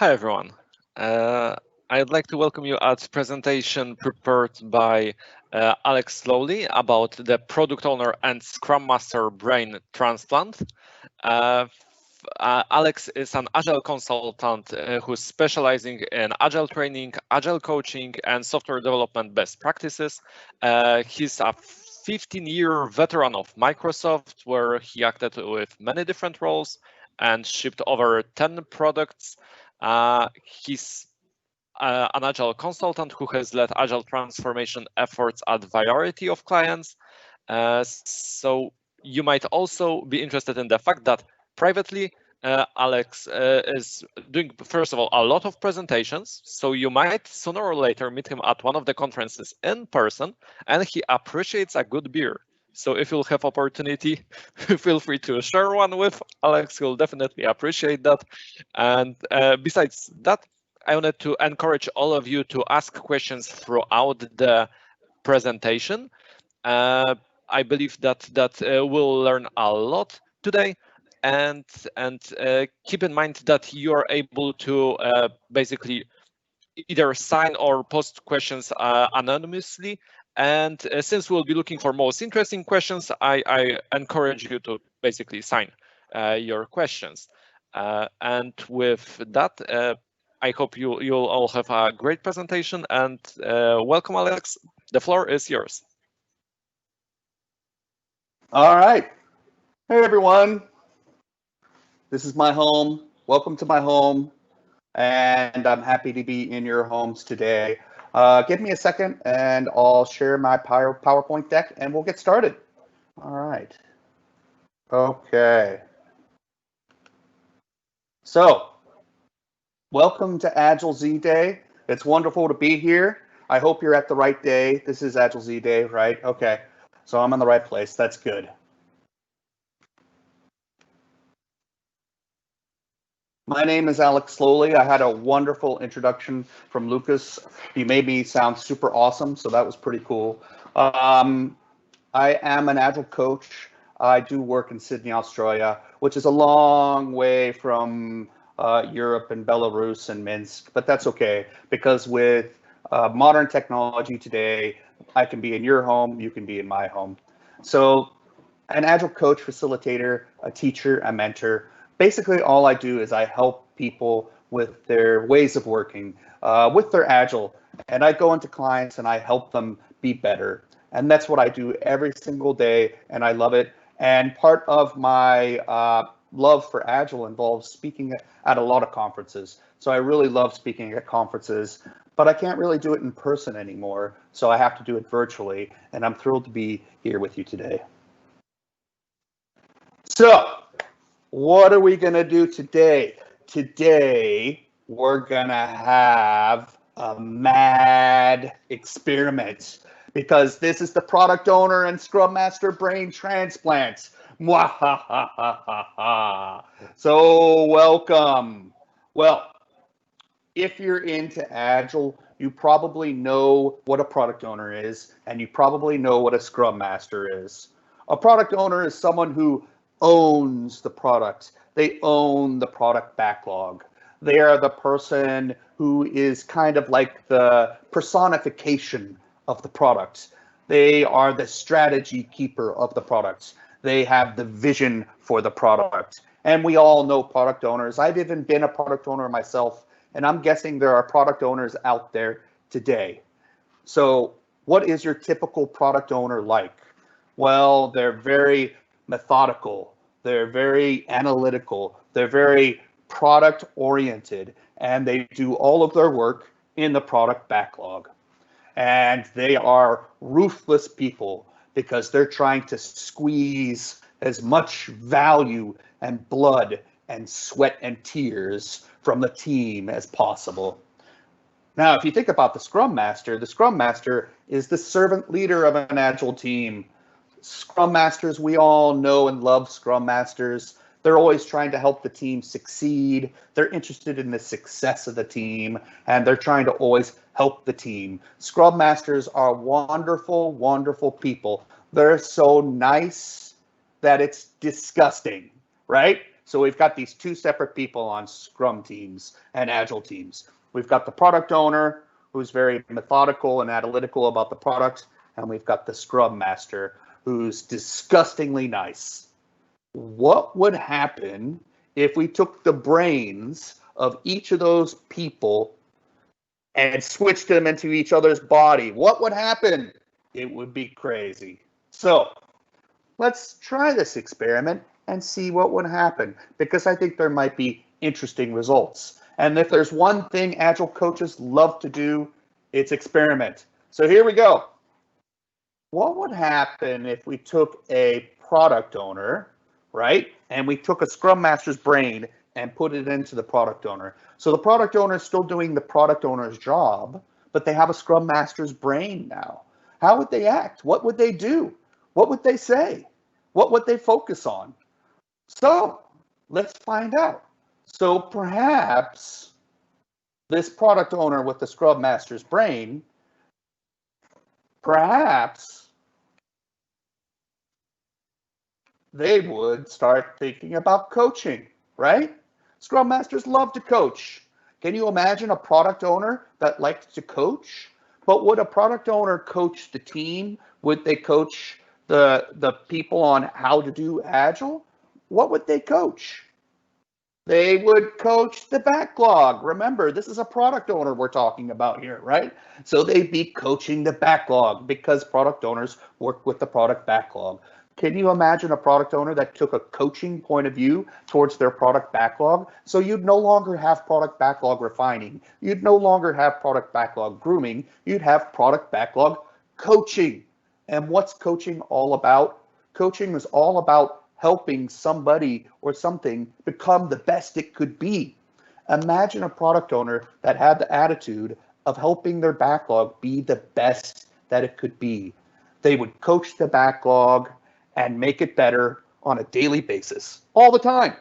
Hi everyone. I'd like to welcome you at presentation prepared by Alex Slowly about the product owner and Scrum Master brain transplant. Alex is an agile consultant who's specializing in agile training, agile coaching, and software development best practices. He's a 15-year veteran of Microsoft, where he acted with many different roles and shipped over 10 products. He's an agile consultant who has led agile transformation efforts at a variety of clients. So you might also be interested in the fact that privately, Alex is doing, first of all, a lot of presentations. So you might sooner or later meet him at one of the conferences in person, and he appreciates a good beer. So if you'll have opportunity, feel free to share one with Alex. He'll definitely appreciate that. And besides that, I wanted to encourage all of you to ask questions throughout the presentation. I believe that we'll learn a lot today, and keep in mind that you are able to basically either sign or post questions anonymously. And since we'll be looking for most interesting questions, I encourage you to basically sign your questions. And with that, I hope you'll all have a great presentation, and welcome, Alex. The floor is yours. All right. Hey, everyone. This is my home. Welcome to my home. And I'm happy to be in your homes today. Give me a second and I'll share my PowerPoint deck and we'll get started. All right. Okay. So, welcome to Agile Z Day. It's wonderful to be here. I hope you're at the right day. This is Agile Z Day, right? Okay. So I'm in the right place. That's good. My name is Alex Slowly. I had a wonderful introduction from Lucas. He made me sound super awesome, so that was pretty cool. I am an Agile coach. I do work in Sydney, Australia, which is a long way from Europe and Belarus and Minsk, but that's okay because with modern technology today, I can be in your home, you can be in my home. So an Agile coach, facilitator, a teacher, a mentor. Basically, all I do is I help people with their ways of working, with their Agile, and I go into clients and I help them be better. And that's what I do every single day, and I love it. And part of my love for Agile involves speaking at a lot of conferences. So I really love speaking at conferences, but I can't really do it in person anymore. So I have to do it virtually, and I'm thrilled to be here with you today. So, what are we going to do today? Today, we're going to have a mad experiment because this is the product owner and Scrum Master brain transplant. Mwuhahahaha. So, welcome. Well, if you're into Agile, you probably know what a product owner is, and you probably know what a Scrum Master is. A product owner is someone who owns the product. They own the product backlog. They are the person who is kind of like the personification of the product. They are the strategy keeper of the product. They have the vision for the product. And we all know product owners. I've even been a product owner myself, and I'm guessing there are product owners out there today. So what is your typical product owner like? Well, they're very methodical, they're very analytical, they're very product oriented, and they do all of their work in the product backlog. And they are ruthless people because they're trying to squeeze as much value and blood and sweat and tears from the team as possible. Now, if you think about the Scrum Master is the servant leader of an Agile team. Scrum Masters, we all know and love Scrum Masters. They're always trying to help the team succeed. They're interested in the success of the team, and they're trying to always help the team. Scrum Masters are wonderful, wonderful people. They're so nice that it's disgusting, right? So we've got these two separate people on Scrum teams and Agile teams. We've got the product owner, who's very methodical and analytical about the product, and we've got the Scrum Master, who's disgustingly nice. What would happen if we took the brains of each of those people and switched them into each other's body? What would happen? It would be crazy. So let's try this experiment and see what would happen, because I think there might be interesting results. And if there's one thing Agile coaches love to do, it's experiment. So here we go. What would happen if we took a product owner, right? And we took a Scrum Master's brain and put it into the product owner. So the product owner is still doing the product owner's job, but they have a Scrum Master's brain now. How would they act? What would they do? What would they say? What would they focus on? So let's find out. So perhaps this product owner with the Scrum Master's brain, perhaps they would start thinking about coaching, right? Scrum Masters love to coach. Can you imagine a product owner that likes to coach? But would a product owner coach the team? Would they coach the people on how to do Agile? What would they coach? They would coach the backlog. Remember, this is a product owner we're talking about here, right? So they'd be coaching the backlog because product owners work with the product backlog. Can you imagine a product owner that took a coaching point of view towards their product backlog? So you'd no longer have product backlog refining. You'd no longer have product backlog grooming. You'd have product backlog coaching. And what's coaching all about? Coaching is all about helping somebody or something become the best it could be. Imagine a product owner that had the attitude of helping their backlog be the best that it could be. They would coach the backlog and make it better on a daily basis, all the time.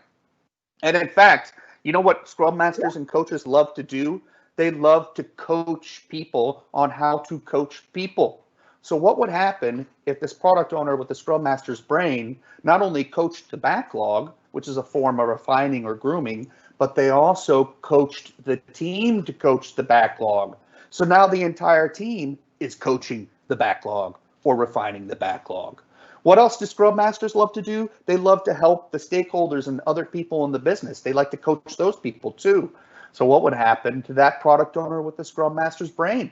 And in fact, you know what Scrum Masters and coaches love to do? They love to coach people on how to coach people. So what would happen if this product owner with the Scrum Master's brain not only coached the backlog, which is a form of refining or grooming, but they also coached the team to coach the backlog. So now the entire team is coaching the backlog or refining the backlog. What else do Scrum Masters love to do? They love to help the stakeholders and other people in the business. They like to coach those people too. So what would happen to that product owner with the Scrum Master's brain?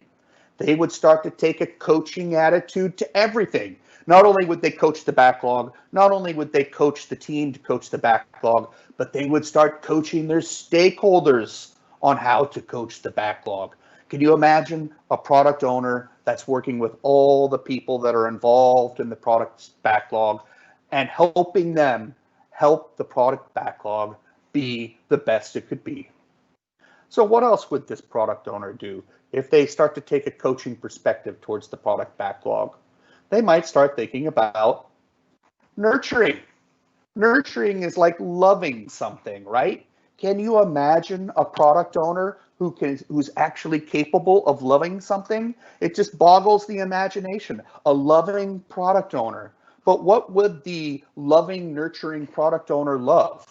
They would start to take a coaching attitude to everything. Not only would they coach the backlog, not only would they coach the team to coach the backlog, but they would start coaching their stakeholders on how to coach the backlog. Can you imagine a product owner that's working with all the people that are involved in the product backlog and helping them help the product backlog be the best it could be? So what else would this product owner do if they start to take a coaching perspective towards the product backlog? They might start thinking about nurturing. Nurturing is like loving something, right? Can you imagine a product owner who's actually capable of loving something? It just boggles the imagination. A loving product owner. But what would the loving, nurturing product owner love?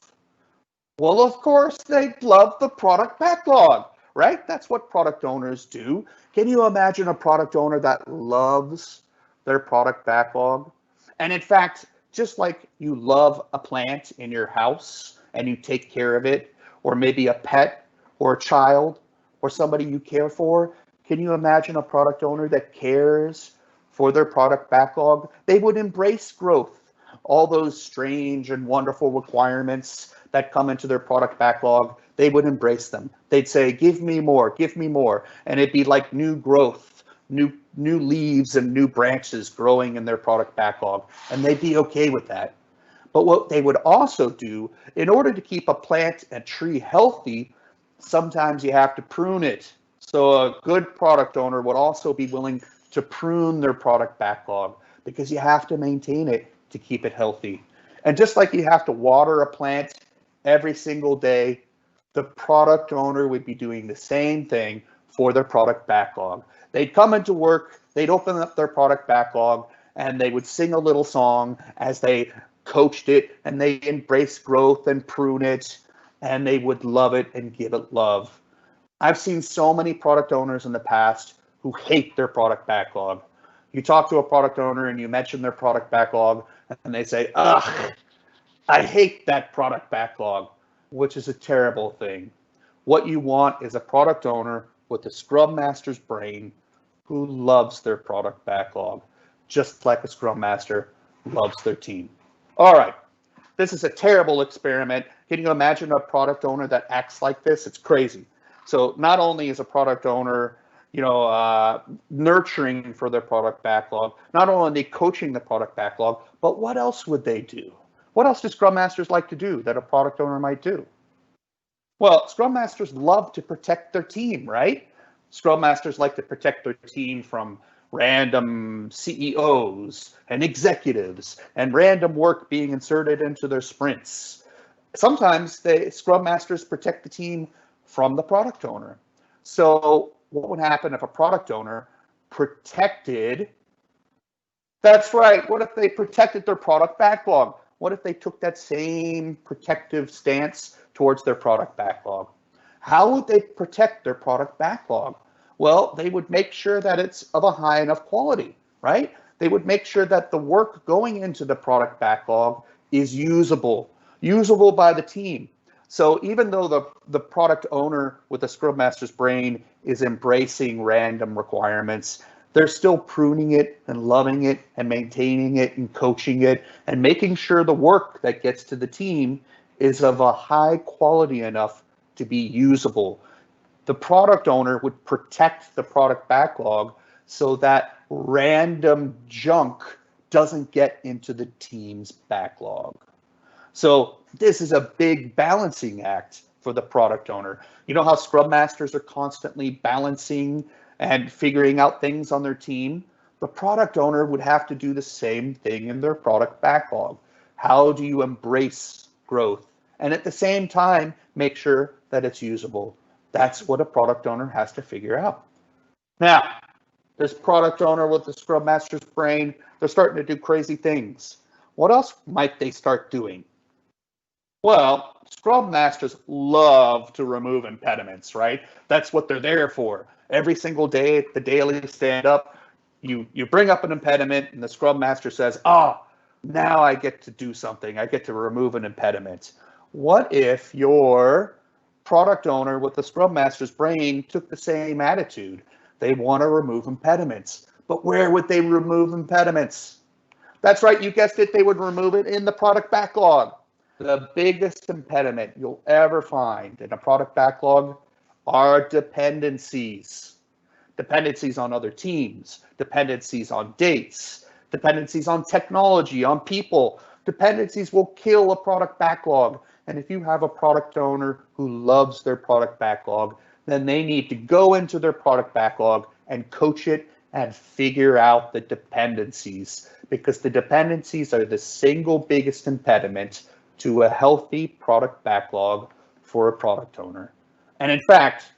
Well, of course, they love the product backlog, right? That's what product owners do. Can you imagine a product owner that loves their product backlog? And in fact, just like you love a plant in your house and you take care of it, or maybe a pet or a child or somebody you care for, can you imagine a product owner that cares for their product backlog? They would embrace growth, all those strange and wonderful requirements that come into their product backlog. They would embrace them. They'd say, give me more, give me more. And it'd be like new growth, new leaves and new branches growing in their product backlog. And they'd be okay with that. But what they would also do, in order to keep a plant and tree healthy, sometimes you have to prune it. So a good product owner would also be willing to prune their product backlog because you have to maintain it to keep it healthy. And just like you have to water a plant every single day, the product owner would be doing the same thing for their product backlog. They'd come into work, they'd open up their product backlog, and they would sing a little song as they coached it and they embraced growth and prune it, and they would love it and give it love. I've seen so many product owners in the past who hate their product backlog. You talk to a product owner and you mention their product backlog, and they say, ugh, I hate that product backlog, which is a terrible thing. What you want is a product owner with a Scrum Master's brain who loves their product backlog, just like a Scrum Master loves their team. All right, this is a terrible experiment. Can you imagine a product owner that acts like this? It's crazy. So not only is a product owner, nurturing for their product backlog, not only are they coaching the product backlog, but what else would they do? What else do Scrum Masters like to do that a product owner might do? Well, Scrum Masters love to protect their team, right? Scrum Masters like to protect their team from random CEOs and executives and random work being inserted into their sprints. Sometimes Scrum Masters protect the team from the product owner. So what would happen if a product owner protected, that's right, what if they protected their product backlog? What if they took that same protective stance towards their product backlog? How would they protect their product backlog? Well, they would make sure that it's of a high enough quality, right? They would make sure that the work going into the product backlog is usable by the team. So even though the product owner with the Scrum Master's brain is embracing random requirements, they're still pruning it and loving it and maintaining it and coaching it and making sure the work that gets to the team is of a high quality enough to be usable. The product owner would protect the product backlog so that random junk doesn't get into the team's backlog. So this is a big balancing act for the product owner. You know how Scrum Masters are constantly balancing and figuring out things on their team? The product owner would have to do the same thing in their product backlog. How do you embrace growth and at the same time make sure that it's usable? That's what a product owner has to figure out. Now, this product owner with the Scrum Master's brain, they're starting to do crazy things. What else might they start doing? Well, Scrum Masters love to remove impediments, right? That's what they're there for. Every single day at the daily stand-up, you bring up an impediment and the Scrum Master says, now I get to do something. I get to remove an impediment. What if your product owner with the Scrum Master's brain took the same attitude? They want to remove impediments. But where would they remove impediments? That's right, you guessed it, they would remove it in the product backlog. The biggest impediment you'll ever find in a product backlog are dependencies. Dependencies on other teams, dependencies on dates, dependencies on technology, on people. Dependencies will kill a product backlog. And if you have a product owner who loves their product backlog, then they need to go into their product backlog and coach it and figure out the dependencies, because the dependencies are the single biggest impediment to a healthy product backlog for a product owner. And in fact,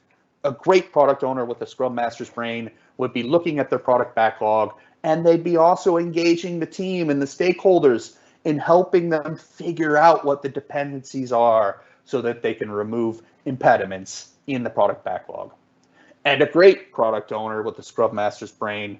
a great product owner with a Scrum Master's brain would be looking at their product backlog, and they'd be also engaging the team and the stakeholders in helping them figure out what the dependencies are so that they can remove impediments in the product backlog. And a great product owner with the Scrum Master's brain,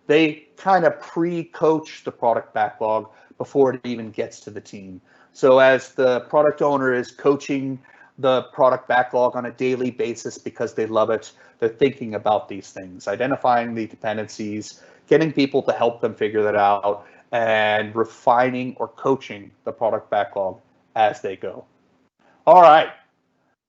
they kind of pre-coach the product backlog before it even gets to the team. So as the product owner is coaching the product backlog on a daily basis because they love it, they're thinking about these things, identifying the dependencies, getting people to help them figure that out, and refining or coaching the product backlog as they go. All right,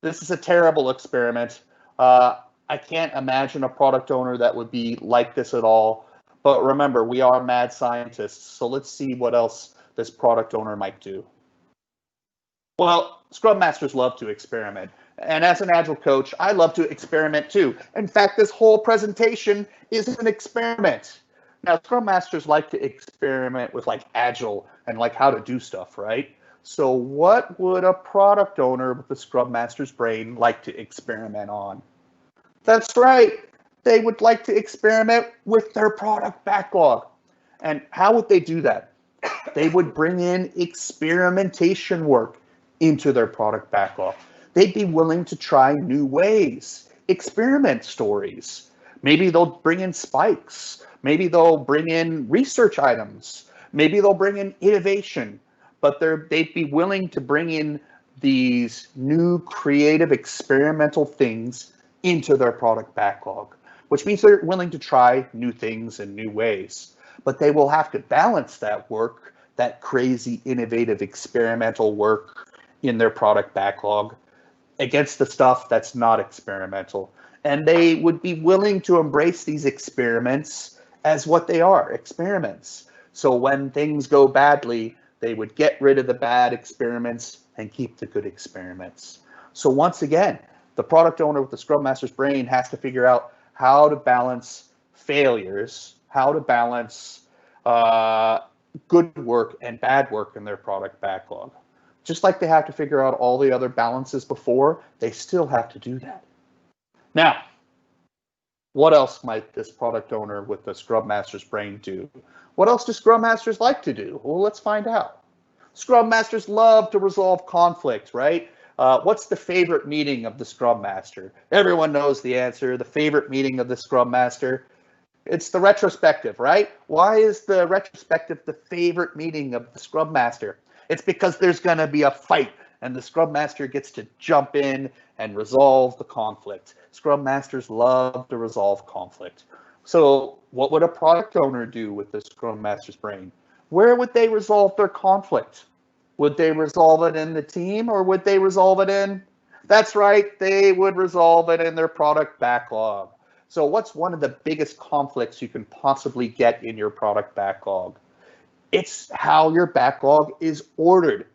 this is a terrible experiment. I can't imagine a product owner that would be like this at all. But remember, we are mad scientists, so let's see what else this product owner might do. Well, Scrum Masters love to experiment. And as an Agile coach, I love to experiment too. In fact, this whole presentation is an experiment. Now, Scrum Masters like to experiment with like Agile and like how to do stuff, right? So what would a product owner with the Scrum Master's brain like to experiment on? That's right. They would like to experiment with their product backlog. And how would they do that? They would bring in experimentation work into their product backlog. They'd be willing to try new ways, experiment stories. Maybe they'll bring in spikes. Maybe they'll bring in research items. Maybe they'll bring in innovation. But they'd be willing to bring in these new creative experimental things into their product backlog, which means they're willing to try new things in new ways. But they will have to balance that work, that crazy, innovative, experimental work in their product backlog against the stuff that's not experimental. And they would be willing to embrace these experiments as what they are, experiments. So when things go badly, they would get rid of the bad experiments and keep the good experiments. So once again, the product owner with the Scrum Master's brain has to figure out how to balance failures, how to balance good work and bad work in their product backlog. Just like they have to figure out all the other balances before, they still have to do that. Now, what else might this product owner with the Scrum Master's brain do? What else do Scrum Masters like to do? Well, let's find out. Scrum Masters love to resolve conflict, right? What's the favorite meeting of the Scrum Master? Everyone knows the answer. The favorite meeting of the Scrum Master. It's the retrospective, right? Why is the retrospective the favorite meeting of the Scrum Master? It's because there's going to be a fight, and the Scrum Master gets to jump in and resolve the conflict. Scrum Masters love to resolve conflict. So what would a product owner do with the Scrum Master's brain? Where would they resolve their conflict? Would they resolve it in the team, or would they resolve it in? That's right, they would resolve it in their product backlog. So what's one of the biggest conflicts you can possibly get in your product backlog? It's how your backlog is ordered.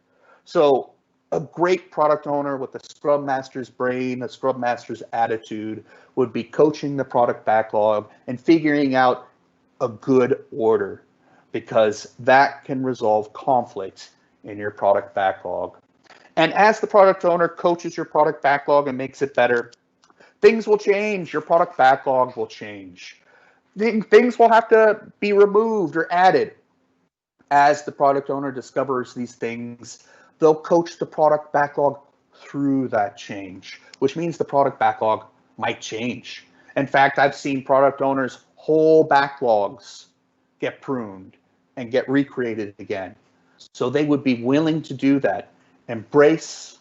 So a great product owner with a Scrum Master's brain, a Scrum Master's attitude, would be coaching the product backlog and figuring out a good order, because that can resolve conflict in your product backlog. And as the product owner coaches your product backlog and makes it better, things will change. Your product backlog will change. Things will have to be removed or added. As the product owner discovers these things, they'll coach the product backlog through that change, which means the product backlog might change. In fact, I've seen product owners' whole backlogs get pruned and get recreated again. So they would be willing to do that, embrace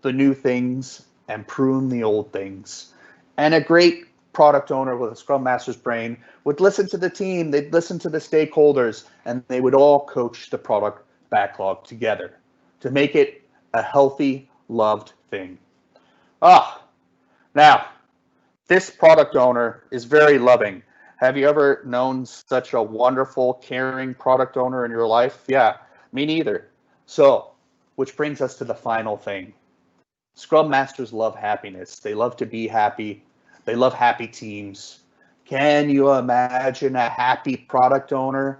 the new things and prune the old things. And a great product owner with a Scrum Master's brain would listen to the team, they'd listen to the stakeholders, and they would all coach the product backlog together to make it a healthy, loved thing. Now, this product owner is very loving. Have you ever known such a wonderful, caring product owner in your life? Yeah, me neither. So, which brings us to the final thing. Scrum Masters love happiness. They love to be happy. They love happy teams. Can you imagine a happy product owner?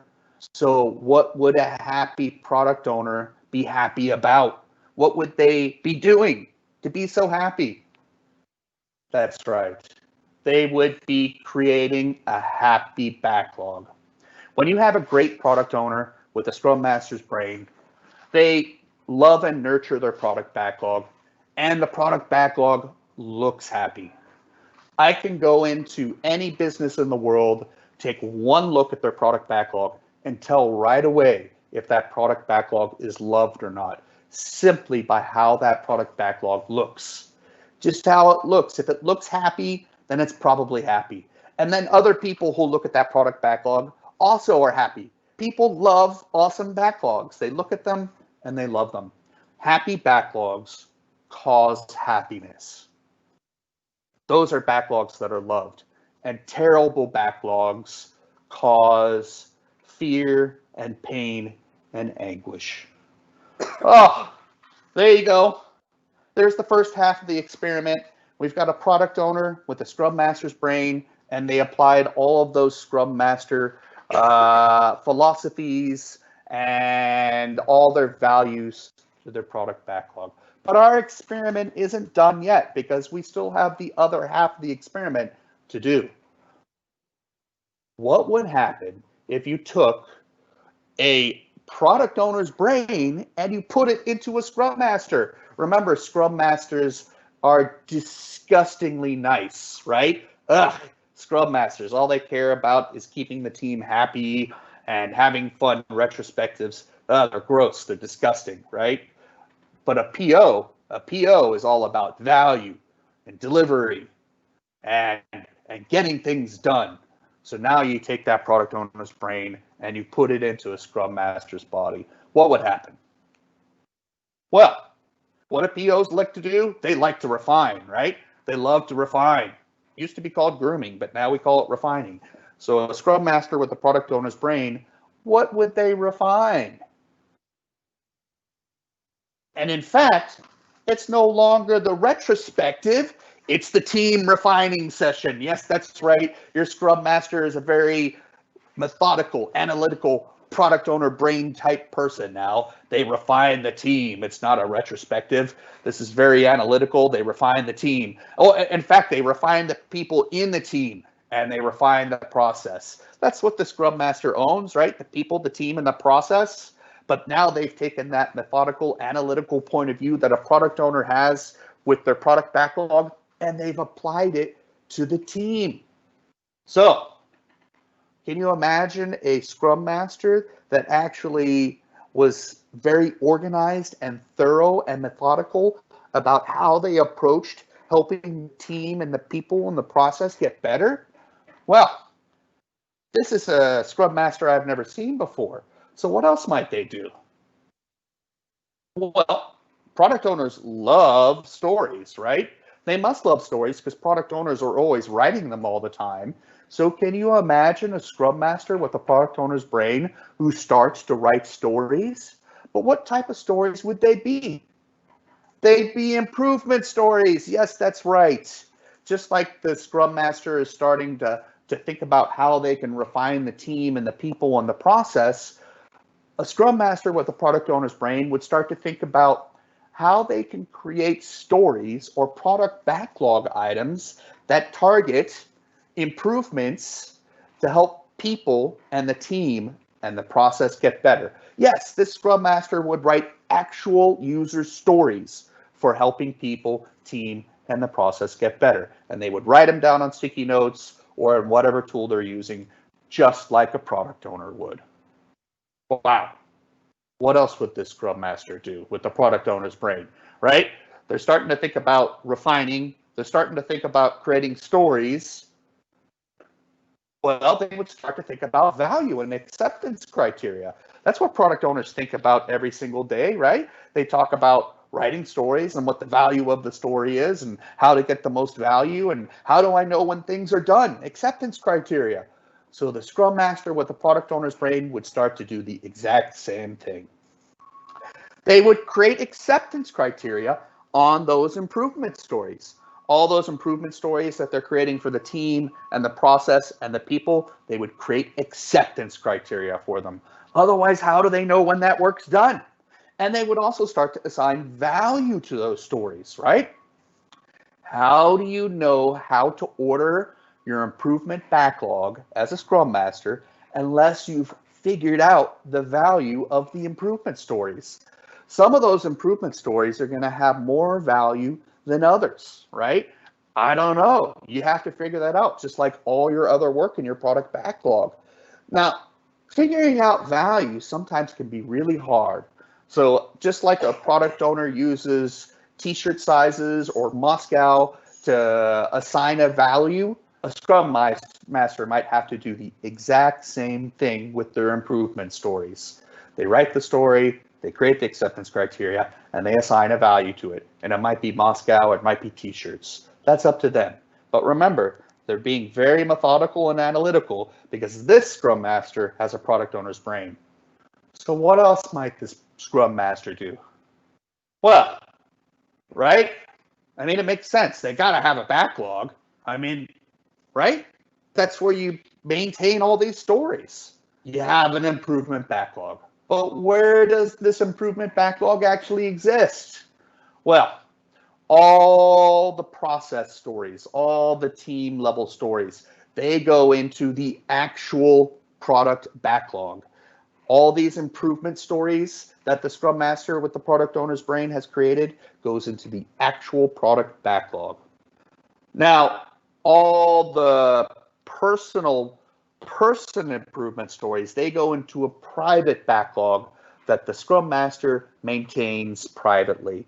So what would a happy product owner be happy about? What would they be doing to be so happy? That's right. They would be creating a happy backlog. When you have a great product owner with a Scrum Master's brain, they love and nurture their product backlog, and the product backlog looks happy. I can go into any business in the world, take one look at their product backlog, and tell right away if that product backlog is loved or not, simply by how that product backlog looks. Just how it looks. If it looks happy, then it's probably happy. And then other people who look at that product backlog also are happy. People love awesome backlogs. They look at them and they love them. Happy backlogs cause happiness. Those are backlogs that are loved. And terrible backlogs cause fear and pain and anguish. Oh, there you go. There's the first half of the experiment. We've got a product owner with a Scrum Master's brain, and they applied all of those Scrum Master philosophies and all their values to their product backlog. But our experiment isn't done yet, because we still have the other half of the experiment to do. What would happen if you took a product owner's brain and you put it into a Scrum Master. Remember, Scrum Masters are disgustingly nice, right? Ugh, Scrum Masters, all they care about is keeping the team happy and having fun retrospectives. They're gross, they're disgusting, right? But a PO is all about value and delivery and getting things done. So now you take that product owner's brain and you put it into a Scrum Master's body. What would happen? Well, what do POs like to do? They like to refine, right? They love to refine. Used to be called grooming, but now we call it refining. So a Scrum Master with a product owner's brain, what would they refine? And in fact, it's no longer the retrospective, it's the team refining session. Yes, that's right. Your Scrum Master is a very methodical, analytical, product owner brain type person now. They refine the team. It's not a retrospective. This is very analytical. They refine the team. Oh, in fact, they refine the people in the team and they refine the process. That's what the Scrum Master owns, right? The people, the team, and the process. But now they've taken that methodical, analytical point of view that a product owner has with their product backlog, and they've applied it to the team. So, can you imagine a Scrum Master that actually was very organized and thorough and methodical about how they approached helping the team and the people and the process get better? Well, this is a Scrum Master I've never seen before. So what else might they do? Well, product owners love stories, right? They must love stories because product owners are always writing them all the time. So can you imagine a Scrum Master with a product owner's brain who starts to write stories? But what type of stories would they be? They'd be improvement stories. Yes, that's right. Just like the Scrum Master is starting to think about how they can refine the team and the people and the process, a Scrum Master with a product owner's brain would start to think about how they can create stories or product backlog items that target improvements to help people and the team and the process get better. Yes, this Scrum Master would write actual user stories for helping people, team, and the process get better. And they would write them down on sticky notes or in whatever tool they're using, just like a product owner would. Wow. What else would this Scrum Master do with the product owner's brain, right? They're starting to think about refining. They're starting to think about creating stories. Well, they would start to think about value and acceptance criteria. That's what product owners think about every single day, right? They talk about writing stories and what the value of the story is and how to get the most value and how do I know when things are done? Acceptance criteria. So the Scrum Master with the product owner's brain would start to do the exact same thing. They would create acceptance criteria on those improvement stories. All those improvement stories that they're creating for the team and the process and the people, they would create acceptance criteria for them. Otherwise, how do they know when that work's done? And they would also start to assign value to those stories, right? How do you know how to order your improvement backlog as a Scrum Master unless you've figured out the value of the improvement stories? Some of those improvement stories are going to have more value than others, right? I don't know. You have to figure that out, just like all your other work in your product backlog. Now, figuring out value sometimes can be really hard. So just like a product owner uses t-shirt sizes or Moscow to assign a value, a Scrum Master might have to do the exact same thing with their improvement stories. They write the story, they create the acceptance criteria, and they assign a value to it. And it might be Moscow, it might be t-shirts. That's up to them. But remember, they're being very methodical and analytical because this Scrum Master has a product owner's brain. So what else might this Scrum Master do? Well, right? I mean, it makes sense. They got to have a backlog. I mean, right? That's where you maintain all these stories. You have an improvement backlog. But where does this improvement backlog actually exist? Well, all the process stories, all the team level stories, they go into the actual product backlog. All these improvement stories that the Scrum Master with the product owner's brain has created goes into the actual product backlog. Now, all the person improvement stories, they go into a private backlog that the Scrum Master maintains privately.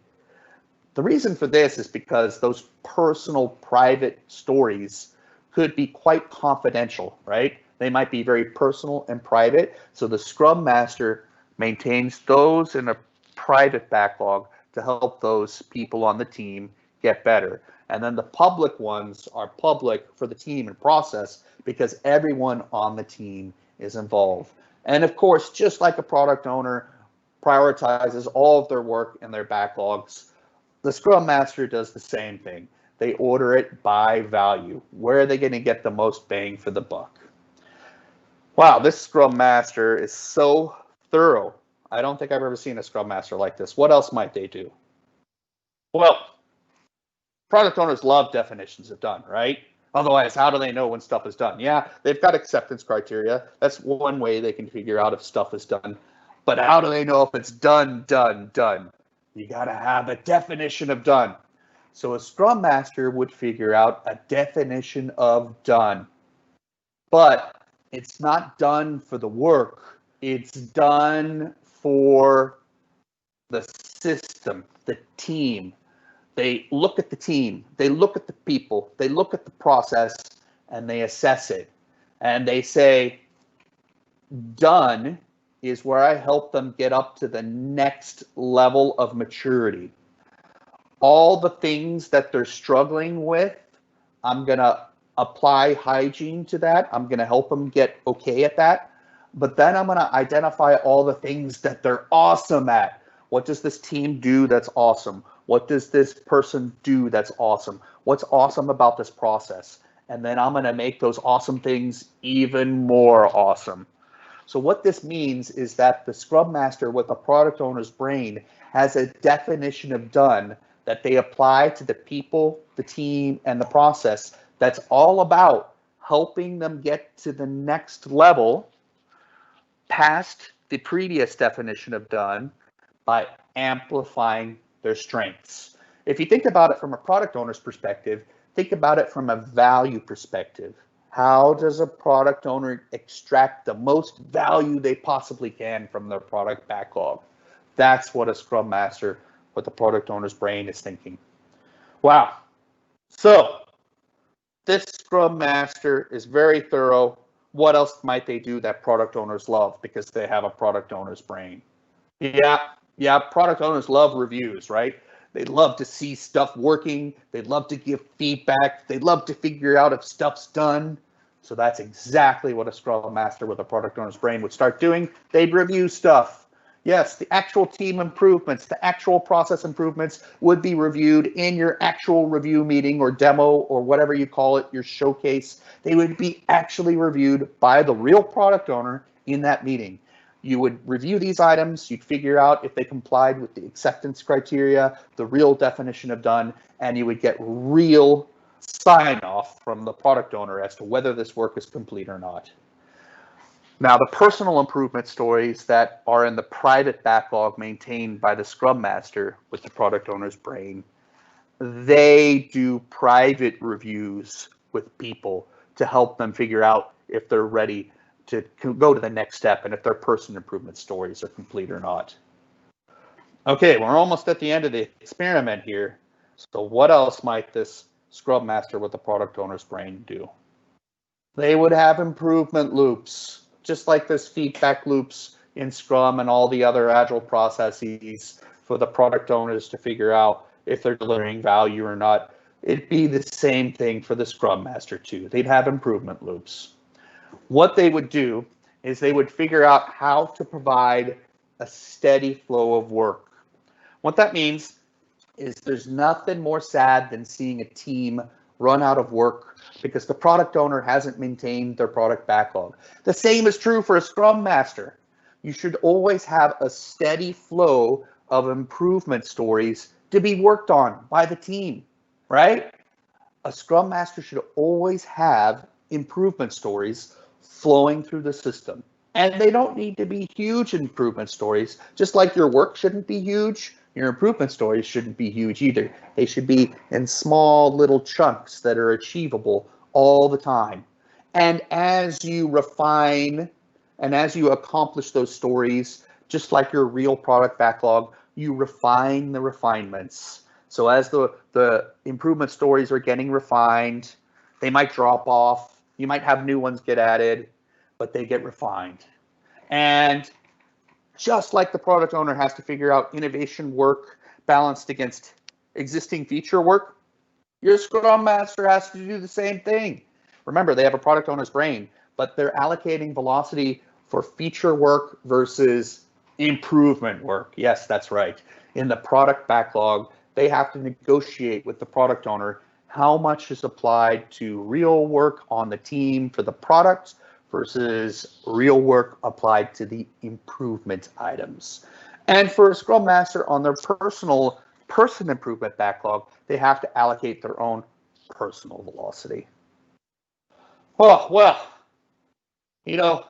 The reason for this is because those personal private stories could be quite confidential, right? They might be very personal and private. So the Scrum Master maintains those in a private backlog to help those people on the team get better. And then the public ones are public for the team and process because everyone on the team is involved. And of course, just like a product owner prioritizes all of their work in their backlogs, the Scrum Master does the same thing. They order it by value. Where are they going to get the most bang for the buck? Wow, this Scrum Master is so thorough. I don't think I've ever seen a Scrum Master like this. What else might they do? Well, product owners love definitions of done, right? Otherwise, how do they know when stuff is done? Yeah, they've got acceptance criteria. That's one way they can figure out if stuff is done. But how do they know if it's done, done, done? You got to have a definition of done. So a Scrum Master would figure out a definition of done. But it's not done for the work. It's done for the system, the team. They look at the team, they look at the people, they look at the process, and they assess it. And they say, done is where I help them get up to the next level of maturity. All the things that they're struggling with, I'm going to apply hygiene to that. I'm going to help them get okay at that. But then I'm going to identify all the things that they're awesome at. What does this team do that's awesome? What does this person do that's awesome? What's awesome about this process? And then I'm going to make those awesome things even more awesome. So what this means is that the Scrum Master with the product owner's brain has a definition of done that they apply to the people, the team, and the process that's all about helping them get to the next level past the previous definition of done by amplifying their strengths. If you think about it from a product owner's perspective, think about it from a value perspective. How does a product owner extract the most value they possibly can from their product backlog? That's what a Scrum Master with the product owner's brain is thinking. Wow. So this Scrum Master is very thorough. What else might they do that product owners love because they have a product owner's brain? Yeah, product owners love reviews, right? They love to see stuff working. They love to give feedback. They love to figure out if stuff's done. So that's exactly what a Scrum Master with a product owner's brain would start doing. They'd review stuff. Yes, the actual team improvements, the actual process improvements would be reviewed in your actual review meeting or demo or whatever you call it, your showcase. They would be actually reviewed by the real product owner in that meeting. You would review these items, you'd figure out if they complied with the acceptance criteria, the real definition of done, and you would get real sign-off from the product owner as to whether this work is complete or not. Now, the personal improvement stories that are in the private backlog maintained by the Scrum Master with the product owner's brain, they do private reviews with people to help them figure out if they're ready to go to the next step and if their person improvement stories are complete or not. Okay, we're almost at the end of the experiment here. So what else might this Scrum Master with the product owner's brain do? They would have improvement loops, just like there's feedback loops in Scrum and all the other Agile processes for the product owners to figure out if they're delivering value or not. It'd be the same thing for the Scrum Master too. They'd have improvement loops. What they would do is they would figure out how to provide a steady flow of work. What that means is there's nothing more sad than seeing a team run out of work because the product owner hasn't maintained their product backlog. The same is true for a Scrum Master. You should always have a steady flow of improvement stories to be worked on by the team, right? A Scrum Master should always have improvement stories flowing through the system And they don't need to be huge improvement stories. Just like your work shouldn't be huge, your improvement stories shouldn't be huge either. They should be in small little chunks that are achievable all the time. And as you refine and as you accomplish those stories, just like your real product backlog, you refine the refinements. So as the improvement stories are getting refined, they might drop off. You might have new ones get added, but they get refined. And just like the product owner has to figure out innovation work balanced against existing feature work, your Scrum Master has to do the same thing. Remember, they have a product owner's brain, but they're allocating velocity for feature work versus improvement work. Yes, that's right. In the product backlog, they have to negotiate with the product owner how much is applied to real work on the team for the product versus real work applied to the improvement items. And for a Scrum Master on their personal person improvement backlog, they have to allocate their own personal velocity. Oh, well, you know,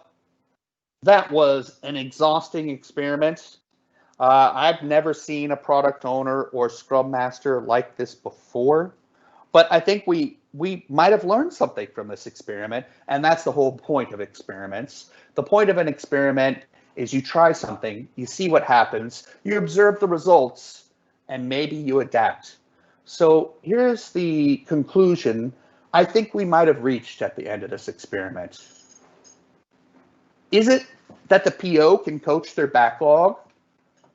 that was an exhausting experiment. I've never seen a product owner or Scrum Master like this before, but I think we might have learned something from this experiment, and that's the whole point of experiments. The point of an experiment is you try something, you see what happens, you observe the results, and maybe you adapt. So here's the conclusion I think we might have reached at the end of this experiment. Is it that the PO can coach their backlog?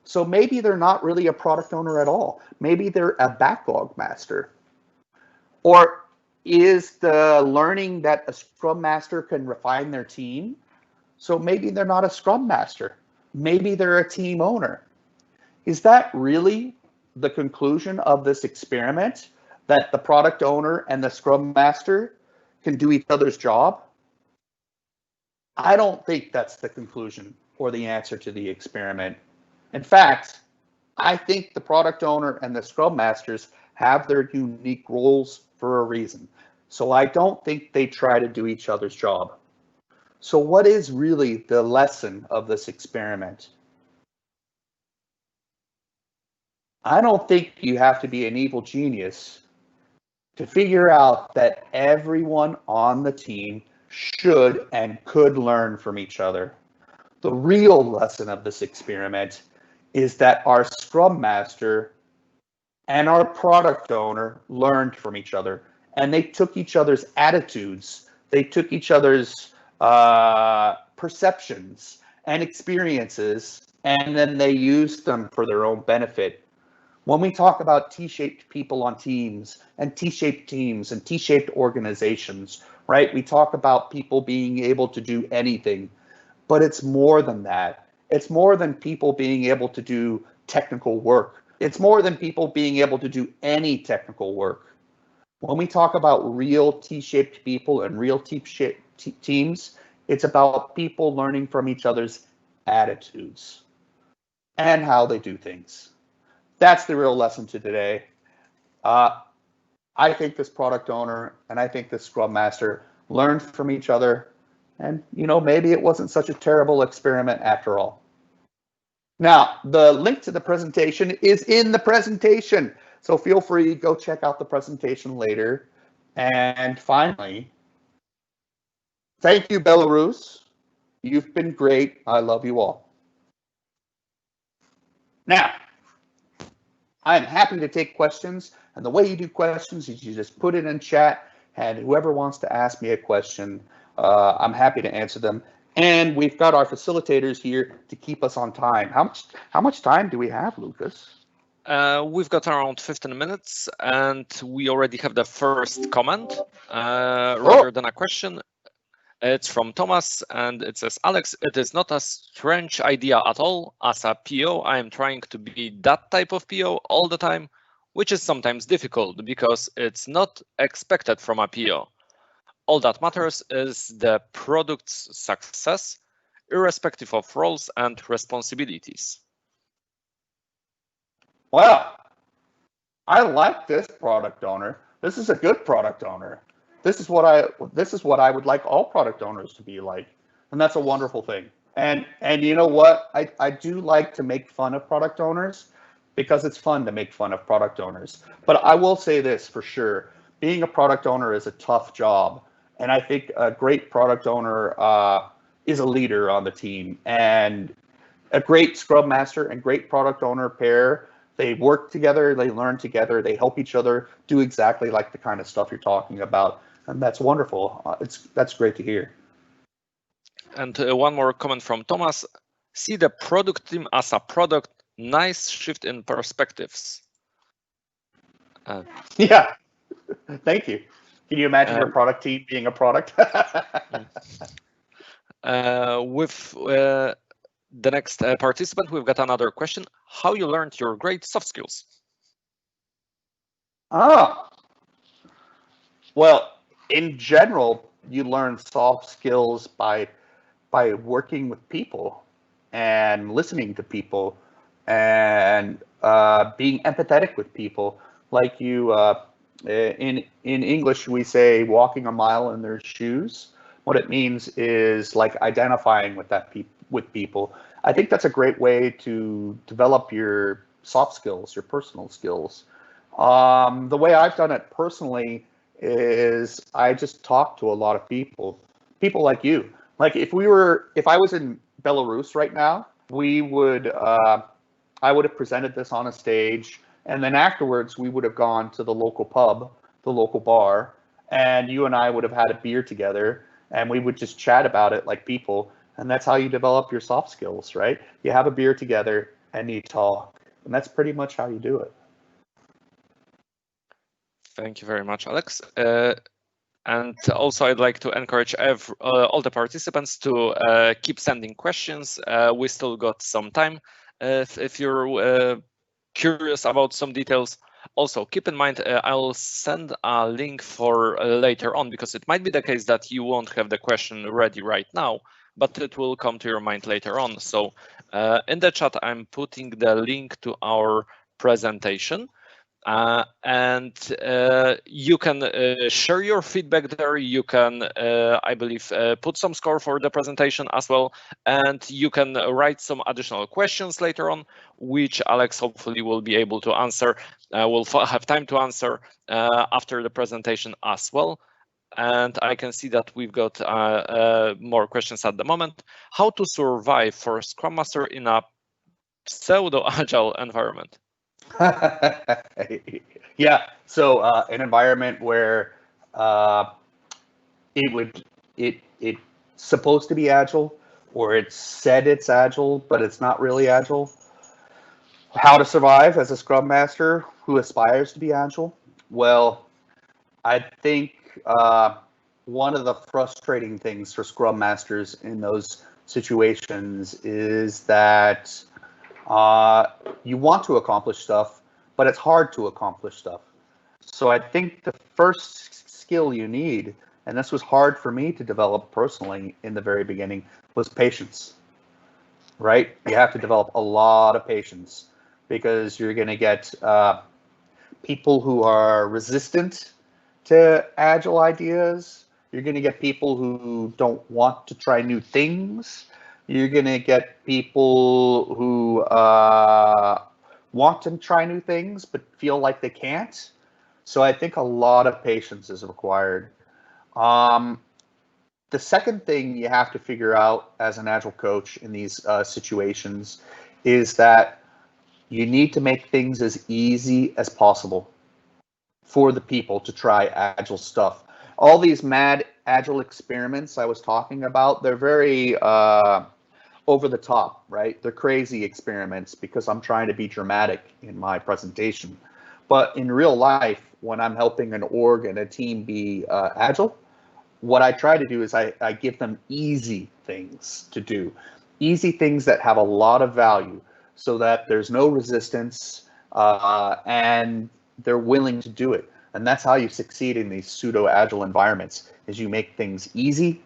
So maybe they're not really a product owner at all. Maybe they're a backlog master. Or is the learning that a Scrum Master can refine their team? So maybe they're not a Scrum Master. Maybe they're a team owner. Is that really the conclusion of this experiment? That the product owner and the Scrum Master can do each other's job? I don't think that's the conclusion or the answer to the experiment. In fact, I think the product owner and the Scrum Masters have their unique roles for a reason. So I don't think they try to do each other's job. So what is really the lesson of this experiment? I don't think you have to be an evil genius to figure out that everyone on the team should and could learn from each other. The real lesson of this experiment is that our Scrum Master and our product owner learned from each other, and they took each other's attitudes, they took each other's perceptions and experiences, and then they used them for their own benefit. When we talk about T-shaped people on teams and T-shaped teams and T-shaped organizations, right? We talk about people being able to do anything, but it's more than that. It's more than people being able to do technical work. It's more than people being able to do any technical work. When we talk about real T-shaped people and real T-shaped teams, it's about people learning from each other's attitudes and how they do things. That's the real lesson to today. I think this product owner and I think this Scrum Master learned from each other, and maybe it wasn't such a terrible experiment after all. Now, the link to the presentation is in the presentation, so feel free to go check out the presentation later. And finally, thank you, Belarus. You've been great. I love you all. Now, I'm happy to take questions, and the way you do questions is you just put it in chat, and whoever wants to ask me a question, I'm happy to answer them. And we've got our facilitators here to keep us on time. How much time do we have, Lucas? We've got around 15 minutes, and we already have the first comment rather than a question. It's from Thomas, and it says, Alex, it is not a strange idea at all. As a PO, I am trying to be that type of PO all the time, which is sometimes difficult because it's not expected from a PO. All that matters is the product's success, irrespective of roles and responsibilities. Well, I like this product owner. This is a good product owner. This is what I would like all product owners to be like, and that's a wonderful thing. And you know what? I do like to make fun of product owners because it's fun to make fun of product owners. But I will say this for sure. Being a product owner is a tough job. And I think a great product owner is a leader on the team. And a great Scrum Master and great product owner pair, they work together, they learn together, they help each other do exactly like the kind of stuff you're talking about. And that's wonderful. That's great to hear. And one more comment from Thomas. See the product team as a product. Nice shift in perspectives. Yeah, thank you. Can you imagine your product team being a product? With the next participant, we've got another question. How you learned your great soft skills? Well, in general, you learn soft skills by working with people and listening to people and being empathetic with people. Like you, in English, we say walking a mile in their shoes. What it means is like identifying with with people. I think that's a great way to develop your soft skills, your personal skills. The way I've done it personally is I just talk to a lot of people like you. Like if I was in Belarus right now, I would have presented this on a stage, and then afterwards we would have gone to the local pub, the local bar, and you and I would have had a beer together, and we would just chat about it like people, and that's how you develop your soft skills, right? You have a beer together and you talk, and that's pretty much how you do it. Thank you very much, Alex. And also, I'd like to encourage all the participants to keep sending questions. We still got some time if you're curious about some details. Also, keep in mind, I'll send a link for later on, because it might be the case that you won't have the question ready right now, but it will come to your mind later on. So in the chat, I'm putting the link to our presentation. And you can share your feedback there. You can, I believe, put some score for the presentation as well. And you can write some additional questions later on, which Alex hopefully will be able to answer. We'll have time to answer after the presentation as well. And I can see that we've got more questions at the moment. How to survive for a Scrum Master in a pseudo-agile environment? Yeah, so an environment where it's supposed to be agile, or it's said it's agile, but it's not really agile. How to survive as a Scrum Master who aspires to be agile? Well, I think one of the frustrating things for Scrum Masters in those situations is that you want to accomplish stuff, but it's hard to accomplish stuff. So I think the first skill you need, and this was hard for me to develop personally in the very beginning, was patience, right? You have to develop a lot of patience, because you're going to get people who are resistant to agile ideas. You're going to get people who don't want to try new things. You're going to get people who want to try new things but feel like they can't. So I think a lot of patience is required. The second thing you have to figure out as an agile coach in these situations is that you need to make things as easy as possible for the people to try agile stuff. All these mad agile experiments I was talking about, they're very over the top, right? They're crazy experiments because I'm trying to be dramatic in my presentation. But in real life, when I'm helping an org and a team be agile, what I try to do is I give them easy things to do, easy things that have a lot of value, so that there's no resistance and they're willing to do it. And that's how you succeed in these pseudo-agile environments, is you make things easy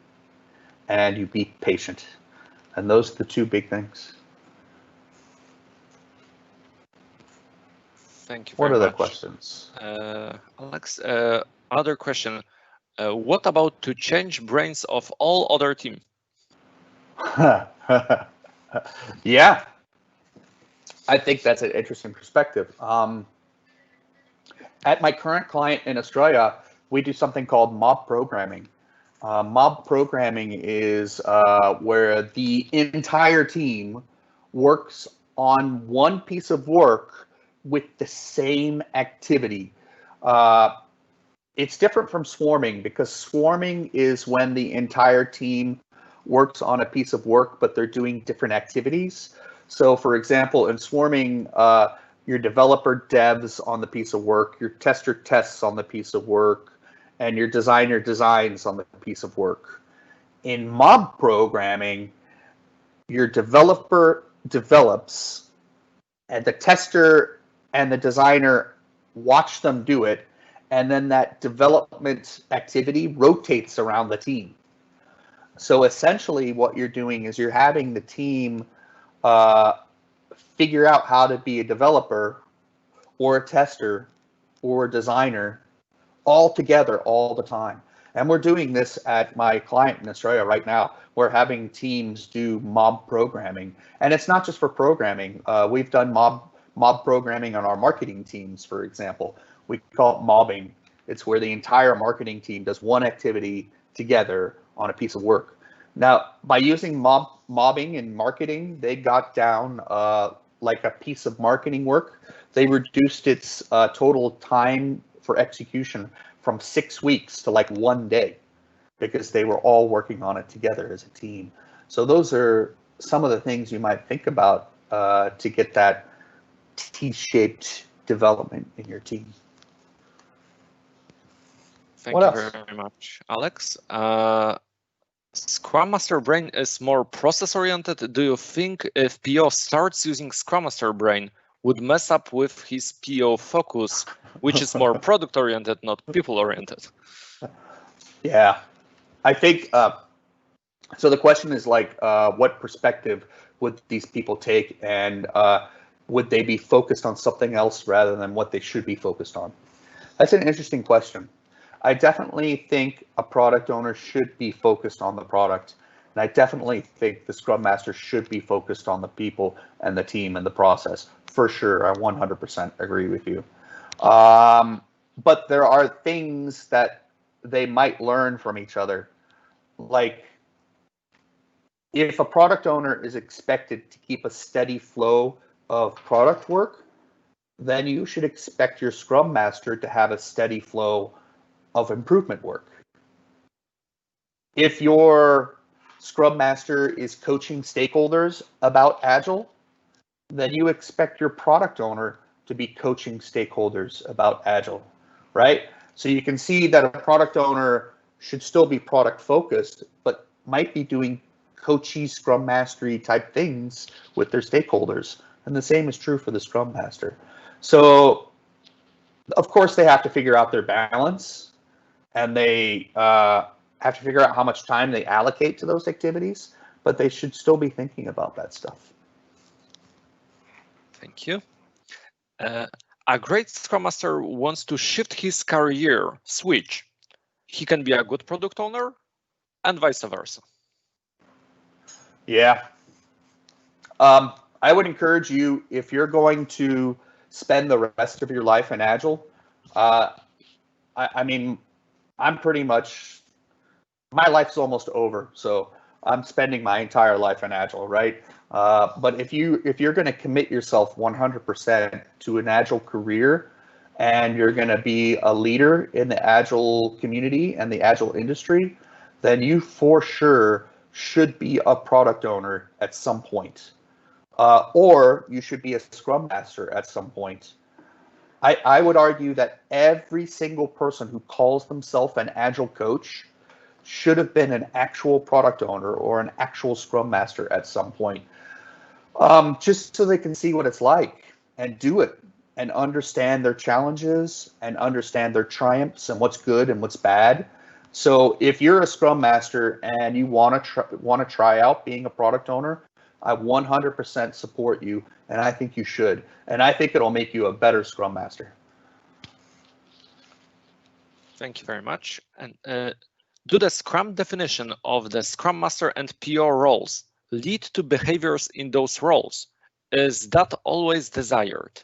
and you be patient. And those are the two big things. Thank you very much. What are the questions? Alex, another question. What about to change brains of all other team? Yeah, I think that's an interesting perspective. At my current client in Australia, we do something called mob programming. Mob programming is where the entire team works on one piece of work with the same activity. Uh, it's different from swarming because swarming is when the entire team works on a piece of work, but they're doing different activities. So, for example, in swarming, your developer devs on the piece of work, your tester tests on the piece of work, and your designer designs on the piece of work. In mob programming, your developer develops, and the tester and the designer watch them do it, and then that development activity rotates around the team. So essentially what you're doing is you're having the team figure out how to be a developer or a tester or a designer all together all the time. And we're doing this at my client in Australia right now. We're having teams do mob programming. And it's not just for programming. We've done mob programming on our marketing teams, for example. We call it mobbing. It's where the entire marketing team does one activity together on a piece of work. Now, by using mobbing in marketing, they got down like a piece of marketing work. They reduced its total time for execution from 6 weeks to like 1 day because they were all working on it together as a team. So those are some of the things you might think about to get that T-shaped development in your team. Thank you very much, Alex. Scrum Master Brain is more process-oriented. Do you think if PO starts using Scrum Master Brain, would mess up with his PO focus, which is more product-oriented, not people-oriented? Yeah, I think, so the question is like, what perspective would these people take, and would they be focused on something else rather than what they should be focused on? That's an interesting question. I definitely think a product owner should be focused on the product. And I definitely think the Scrum Master should be focused on the people and the team and the process. For sure, I 100% agree with you. But there are things that they might learn from each other. Like, if a product owner is expected to keep a steady flow of product work, then you should expect your Scrum Master to have a steady flow of improvement work. If your Scrum Master is coaching stakeholders about Agile, then you expect your product owner to be coaching stakeholders about Agile, right? So you can see that a product owner should still be product focused, but might be doing coachy Scrum Mastery type things with their stakeholders. And the same is true for the Scrum Master. So of course they have to figure out their balance, and they have to figure out how much time they allocate to those activities, but they should still be thinking about that stuff. Thank you. A great Scrum Master wants to shift his career, switch. He can be a good product owner and vice versa. Yeah. I would encourage you, if you're going to spend the rest of your life in Agile, I mean, I'm pretty much, my life's almost over, so I'm spending my entire life in Agile, right? But if you're going to commit yourself 100% to an Agile career, and you're going to be a leader in the Agile community and the Agile industry, then you for sure should be a product owner at some point, or you should be a Scrum Master at some point. I would argue that every single person who calls themselves an Agile coach should have been an actual product owner or an actual Scrum Master at some point, just so they can see what it's like and do it and understand their challenges and understand their triumphs and what's good and what's bad. So if you're a Scrum Master and you want to try out being a product owner, I 100% support you, and I think you should. And I think it'll make you a better Scrum Master. Thank you very much. And do the Scrum definition of the Scrum Master and PO roles lead to behaviors in those roles? Is that always desired?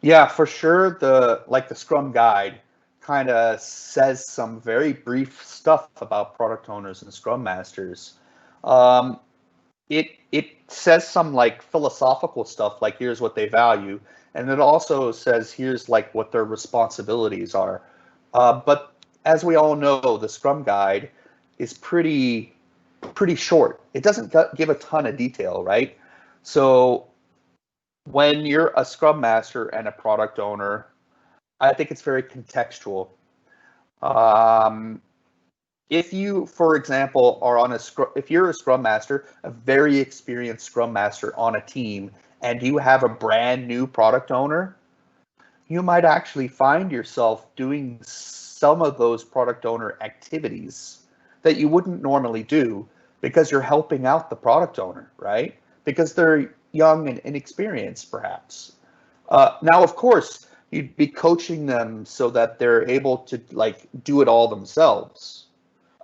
Yeah, for sure. The Scrum Guide kind of says some very brief stuff about product owners and Scrum Masters. Um, it says some like philosophical stuff, like here's what they value, and it also says here's like what their responsibilities are. But as we all know, the Scrum Guide is pretty short. It doesn't give a ton of detail, right? So when you're a Scrum Master and a product owner, I think it's very contextual. If you, for example, are on if you're a Scrum Master, a very experienced Scrum Master on a team, and you have a brand new product owner, you might actually find yourself doing some of those product owner activities that you wouldn't normally do because you're helping out the product owner, right? Because they're young and inexperienced, perhaps. Now, of course, you'd be coaching them so that they're able to like do it all themselves.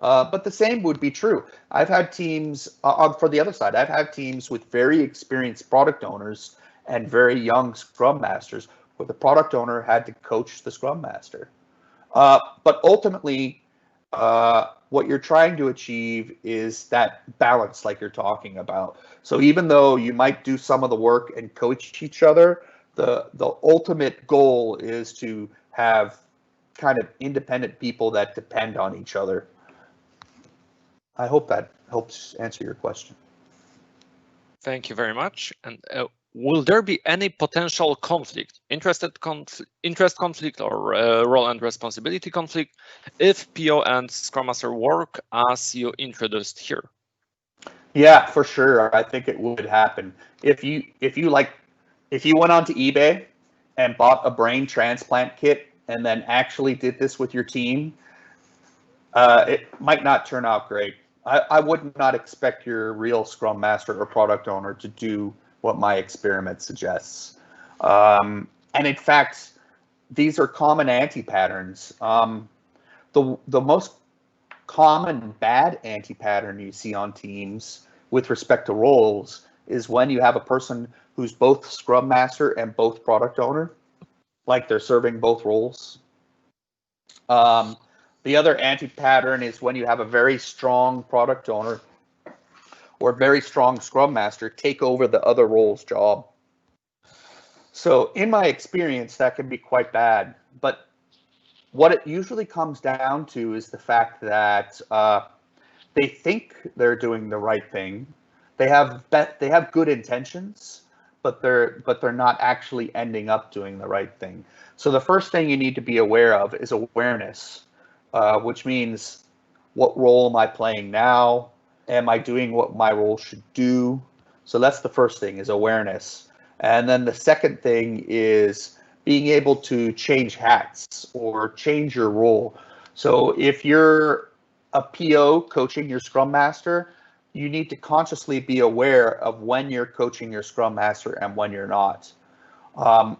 But the same would be true. I've had teams for the other side. I've had teams with very experienced product owners and very young Scrum Masters where the product owner had to coach the Scrum Master. But ultimately, what you're trying to achieve is that balance like you're talking about. So even though you might do some of the work and coach each other, the ultimate goal is to have kind of independent people that depend on each other. I hope that helps answer your question. Thank you very much. And will there be any potential conflict, interest conflict, or role and responsibility conflict if PO and Scrum Master work as you introduced here? Yeah, for sure. I think it would happen. If you went onto eBay and bought a brain transplant kit and then actually did this with your team, it might not turn out great. I would not expect your real Scrum Master or product owner to do what my experiment suggests. And in fact, these are common anti-patterns. The most common bad anti-pattern you see on teams with respect to roles is when you have a person who's both Scrum Master and both product owner, like they're serving both roles. The other anti-pattern is when you have a very strong product owner or very strong Scrum Master take over the other role's job. So in my experience, that can be quite bad. But what it usually comes down to is the fact that they think they're doing the right thing. They have good intentions, but they're not actually ending up doing the right thing. So the first thing you need to be aware of is awareness. Which means what role am I playing now? Am I doing what my role should do? So that's the first thing, is awareness. And then the second thing is being able to change hats or change your role. So if you're a PO coaching your Scrum Master, you need to consciously be aware of when you're coaching your Scrum Master and when you're not. And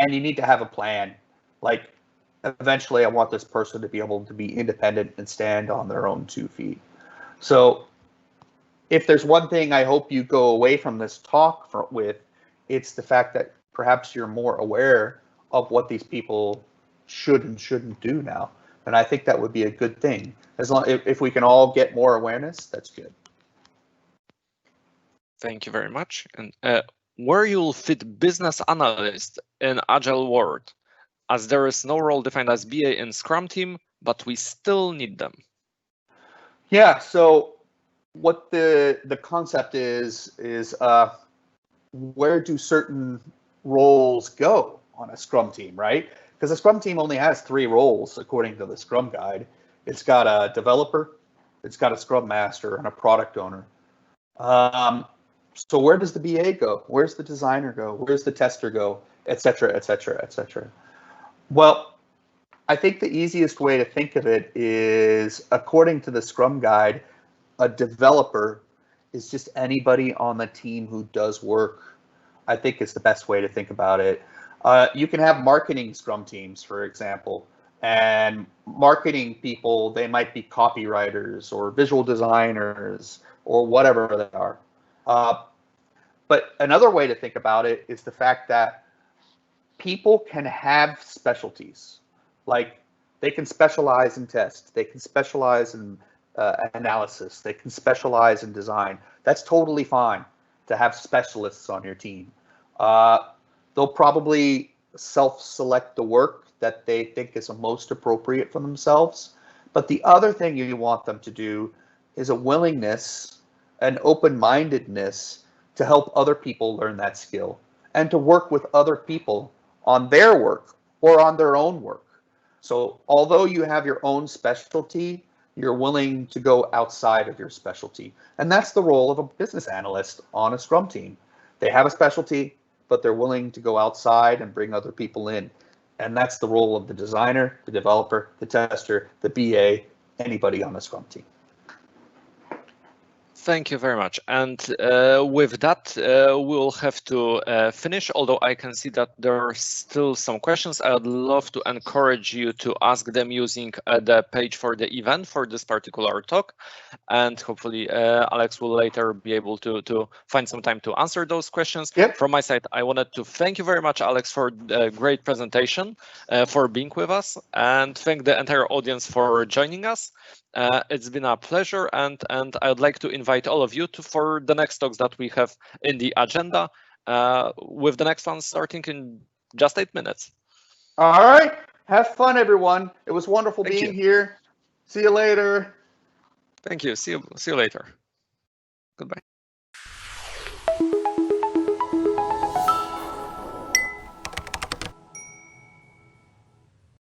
you need to have a plan. Like, eventually I want this person to be able to be independent and stand on their own 2 feet. So if there's one thing I hope you go away from this talk with, it's the fact that perhaps you're more aware of what these people should and shouldn't do now. And I think that would be a good thing. As long if we can all get more awareness, that's good. Thank you very much. And where you'll fit business analyst in Agile world, as there is no role defined as BA in Scrum team, but we still need them. Yeah, so what the concept is where do certain roles go on a Scrum team, right? Because a Scrum team only has 3 roles according to the Scrum Guide. It's got a developer, it's got a Scrum Master, and a product owner. So where does the BA go? Where's the designer go? Where's the tester go? Et cetera, et cetera, et cetera. Well, I think the easiest way to think of it is, according to the Scrum Guide, a developer is just anybody on the team who does work. I think is the best way to think about it. You can have marketing Scrum teams, for example, And marketing people, they might be copywriters or visual designers or whatever they are. But another way to think about it is the fact that people can have specialties. Like they can specialize in test, they can specialize in analysis, they can specialize in design. That's totally fine to have specialists on your team. They'll probably self-select the work that they think is the most appropriate for themselves. But the other thing you want them to do is a willingness, an open-mindedness to help other people learn that skill and to work with other people on their work or on their own work. So although you have your own specialty, you're willing to go outside of your specialty. And that's the role of a business analyst on a Scrum team. They have a specialty, but they're willing to go outside and bring other people in. And that's the role of the designer, the developer, the tester, the BA, anybody on a Scrum team. Thank you very much. And with that, we'll have to finish, although I can see that there are still some questions. I would love to encourage you to ask them using the page for the event for this particular talk. And hopefully, Alex will later be able to find some time to answer those questions. Yep. From my side, I wanted to thank you very much, Alex, for the great presentation, for being with us, and thank the entire audience for joining us. It's been a pleasure, and I would like to invite all of you for the next talks that we have in the agenda, with the next one starting in just 8 minutes. All right. Have fun, everyone. It was wonderful being here. See you later. Thank you. See you later. Goodbye.